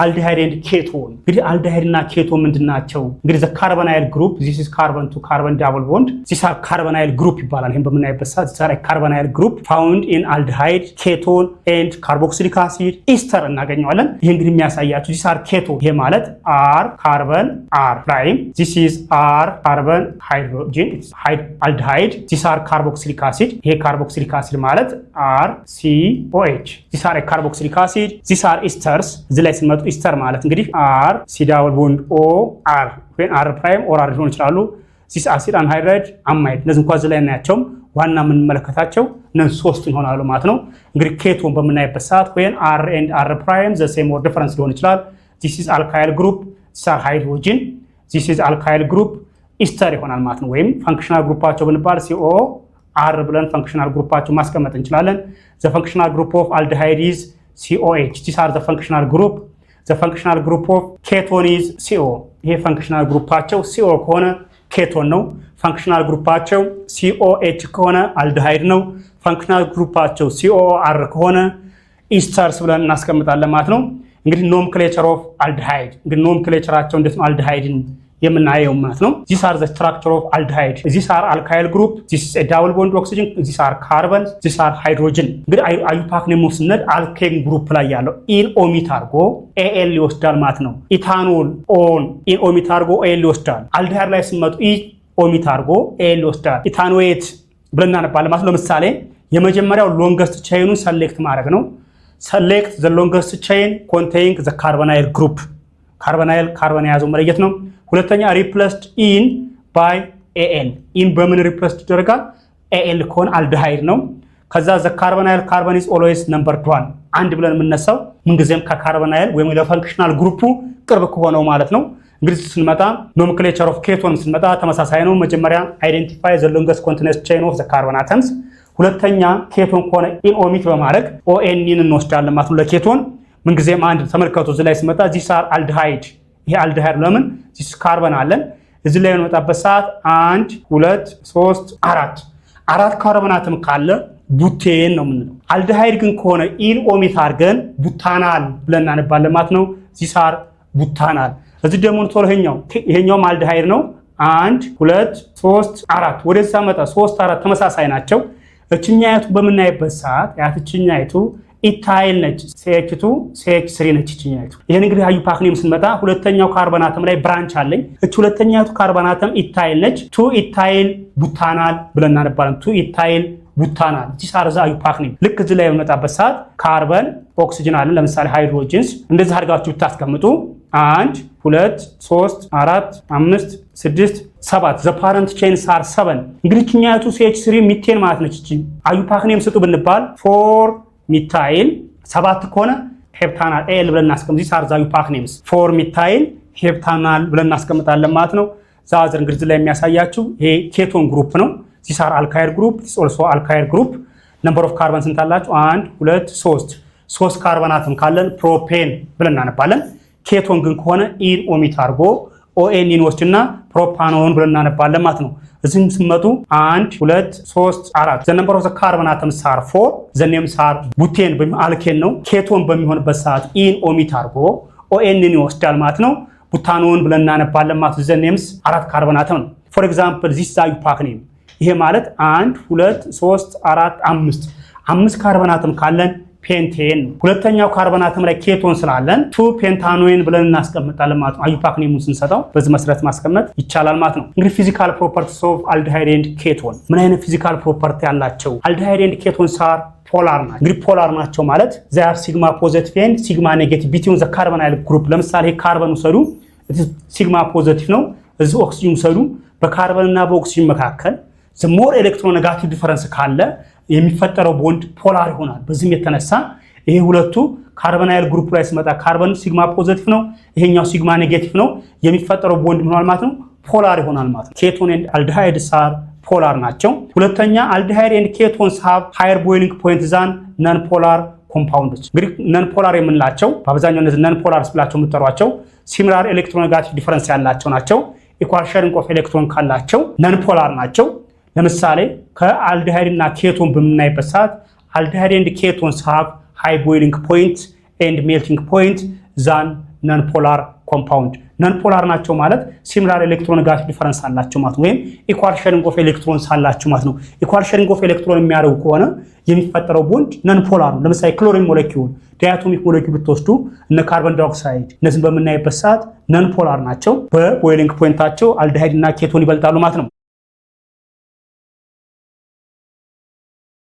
aldehyde and ketone እንግዲህ aldehyde እና ketone ምንድናቸው እንግዲህ the carbonyl group this is carbon to carbon double bond this are carbonyl group ይባላል ይሄን በምናይበት ሰዓት this are a carbonyl group found in aldehyde ketone and carboxylic acid ester እናገኘዋለን ይሄ እንግዲህ የሚያሳያችሁ this are ketone ይሄ ማለት r carbon r prime this is r carbon hydrogen it's aldehyde this are carboxylic acid ይሄ carboxylic acid ማለት r c o h this are a carboxylic acid these are esters እዚህ ላይ ስንመጡ ester ማለት እንግዲህ r c double bond o r when r prime or r ሊሆን ይችላሉ this acid anhydride amide እነዚህ እንኳን እዚህ ላይ እናያቸው ዋና ምን መለከታቸው እነዚህ ሶስት ይሆናሉ ማለት ነው እንግዲህ ኬቶን በመናይበት ሰዓት when r and r prime the same or difference ሊሆን ይችላል this is alkyl group this are hydrogen this is alkyl group ester ይሆናል ማለት ነው ወይም functional ግሩፓቸው ብንባል CO r ብለን functional ግሩፓቸው ማስቀመጥ እንችላለን the functional group of aldehyde is COH these are the functional group the functional group of ketone is CO ይሄ functional ግሩፓቸው CO ከሆነ ketone ነው functional ግሩፓቸው COH ከሆነ aldehyde ነው functional ግሩፓቸው COR ከሆነ esters ብለን እናስቀምጣለን ማለት ነው እንግዲህ nomenclature of aldehyde እንግዲህ nomenclatureአቸው እንዴት ነው aldehydeን የምናየው ማለት ነው these are the structure of aldehyde these are alkyl group this is a double bond oxygen these are carbon these are hydrogen እንግዲህ አዩፓክ ነው ስንል alkane group ላይ ያለው in omit አርጎ al ይወስዳል ማለት ነው ethanol on in omit አርጎ al ይወስዳል aldehyde ላይ ስንመጡ e omit አርጎ al ይወስዳል ethanoate ብለን እናነባለን ማለት ነው ለምሳሌ የመጀመሪያው longest chain select ማድረግ ነው select the longest chain containing the carbonyl group carbonyl carbon ያዘው መለየት ነው ሁለተኛ replaced in by al in በምን replaced ይደረጋል al ኮን aldehyde ነው ከዛ the carbonyl carbon is always number 1 አንድ ብለን የምንነሳው ምንጊዜም ከካርቦናይል ወይም ለፋንክሽናል ግሩፑ ቅርብ ከሆነው ማለት ነው እንግዲህ ስንመጣ nomenclature of ketone ስንመጣ ተመሳሳይ ነው መጀመሪያ identify the longest continuous chain of the carbon atoms ሁለተኛ ኬቶን ከሆነ in omit በማድረግ on እንወስዳለን ማለት ነው ለኬቶን ምንጊዜም አንድ ተመልከቱ እዚህ ላይ ስንመጣ these are aldehyde ይሄ aldehyde ለምን this ካርበን አለን እዚህ ላይ እንወጣበት ሰዓት 1 2 3 4 ካርበን አተም ካለ ቡቴን ነው የምንለው aldehyde ግን ከሆነ in omit አድርገን ቡታናል ብለን እናነባለን ማለት ነው this are ቡታናል እዚህ ደግሞ ይሄኛው aldehyde ነው 1 2 3 4 ወደዛ መጣ 3 4 ተመሳሳይ ናቸው እችኛይቱ በመናይበት ሰዓት ያትችኛይቱ ኢታይል ነች CH2 CH3 ነች እችኛይቱ ይሄን እንግዲህ አዩፓክ ነው ስንመጣ ሁለተኛው ካርበን አተም ላይ ብራንች አለኝ እቺ ሁለተኛይቱ ካርበን አተም ኢታይል ነች 2 ኢታይል ቡታናል ብለን እናነባለን 2 ኢታይል ቡታናል እቺ ሳርዛ አዩፓክ ነው ልክ እዚህ ላይ በመጣበት ሰዓት ካርበን ኦክሲጅን አለ ለምሳሌ ሃይድሮጅንስ እንደዚህ አድርጋችሁ ብታስቀምጡ 1 2 3 4 5 6 7 the parent chains are 7 እንግዲህ እችኛይቱ CH3 ሚቴን ማለት ነች እቺ አዩፓክ ነው ስጡ ብንባል 4 ሚታይል 7 ከሆነ ሄፕታናል ኤል ብለን እናስቀምጥ እዚህ ሳርዛዩ ፓክ ኔምስ 4 ሚታይል ሄፕታናል ብለን እናስቀምጣለን ማለት ነው ዛዘር እንግዲህ ላይ የሚያሳያችሁ ይሄ ኬቶን ግሩፕ ነው this are alkyl group this also alkyl group number of carbon ስንት አላችሁ 1 2 3 ካርበን አተም ካለን ፕሮፔን ብለን እናነባለን ኬቶን ግን ከሆነ ኢን ኦሚት አርጎ ON ወስድና ፕሮፓኖን ብለን እናነባለን ማለት ነው እዚህም ስመጡ 1 2 3 4 the number of the carbon atoms are 4 the names are butane በሚሆን አልኬን ነው ኬቶን በሚሆንበት ሰዓት ኢን ኦሚት አርጎ ON ይወስዳል ማለት ነው ቡታኖን ብለን እናነባለን ማለት the names 4 ካርበን አተም ነው for example this is iupac name ይሄ ማለት 1 2 3 4 5 ካርበን አተም ካለን ፔንቴን ሁለተኛው ካርበን አተም ላይ ኬቶን ስላለን 2 ፔንታኖይን ብለን እናስቀምጣለን ማለት ነው አዩፓክ ኔሙን ስንሰጠው በዚህ መሰረት ማስቀመጥ ይቻላል ማለት ነው እንግዲህ ፊዚካል ፕሮፐርቲስ ኦፍ aldehyde and ketone ምን አይነት ፊዚካል ፕሮፐርቲ ያላቸው aldehyde and ketones are ፖላር ናቸው እንግዲህ ፖላር ናቸው ማለት they are sigma positive and sigma negative between the carbonyl group ለምሳሌ ካርበን ወሰዱ ሲግማ ፖዚቲቭ ነው እዚህ ኦክሲጅን ወሰዱ በካርበን እና በኦክሲጅን መካከል the more electronegative difference ካለ የሚፈጠረው ቦንድ ፖላር ይሆናል በዚህም የተነሳ ይሄ ሁለቱ ካርበናይል ግሩፕ ላይ ሲመጣ ካርበን ሲግማ ፖዚቲቭ ነው ይሄኛው ሲግማ ኔጌቲቭ ነው የሚፈጠረው ቦንድ ምን ሆኗል ማለት ነው ፖላር ይሆናል ማለት ነው ኬቶን ኤንድ አልዲሃይድ ሳር ፖላር ናቸው ሁለተኛ አልዲሃይድ ኤንድ ኬቶንስ have higher boiling point than non polar compounds እንግዲህ non polar የምንላቸው በአብዛኛው እነዚህ non polar ስላቸው የምትጠሯቸው similar electronegative difference ያላቸው ናቸው equal sharing of electron ካላቸው non polar ናቸው ለምሳሌ ከአልዲሃይድ እና ኬቶን በመናይበት ሰዓት aldehyde and ketones have high boiling point and melting point ዛን ነን ፖላር ኮምፓውንድ። ነን ፖላር ናቸው ማለት ሲሚላር ኤሌክትሮኔጋቲቭ ዲፈረንስ አላቸው ማለት ወይም ኢኳል ሼሪንግ ኦፍ ኤሌክትሮንስ አላቸው ማለት ነው። ኢኳል ሼሪንግ ኦፍ ኤሌክትሮን የሚያደርጉ ከሆነ የሚፈጠረው ቦንድ ነን ፖላር ነው። ለምሳሌ ክሎሪን ሞለኪውል፣ ዳያቶሚክ ሞለኪውል ብትወስዱ እነ ካርቦን ዳይኦክሳይድ እነዚህን በምናይበት ሰዓት ነን ፖላር ናቸው። በቦይሊንግ ፖይንታቸው አልዲሃይድ እና ኬቶን ይበልጣሉ ማለት ነው።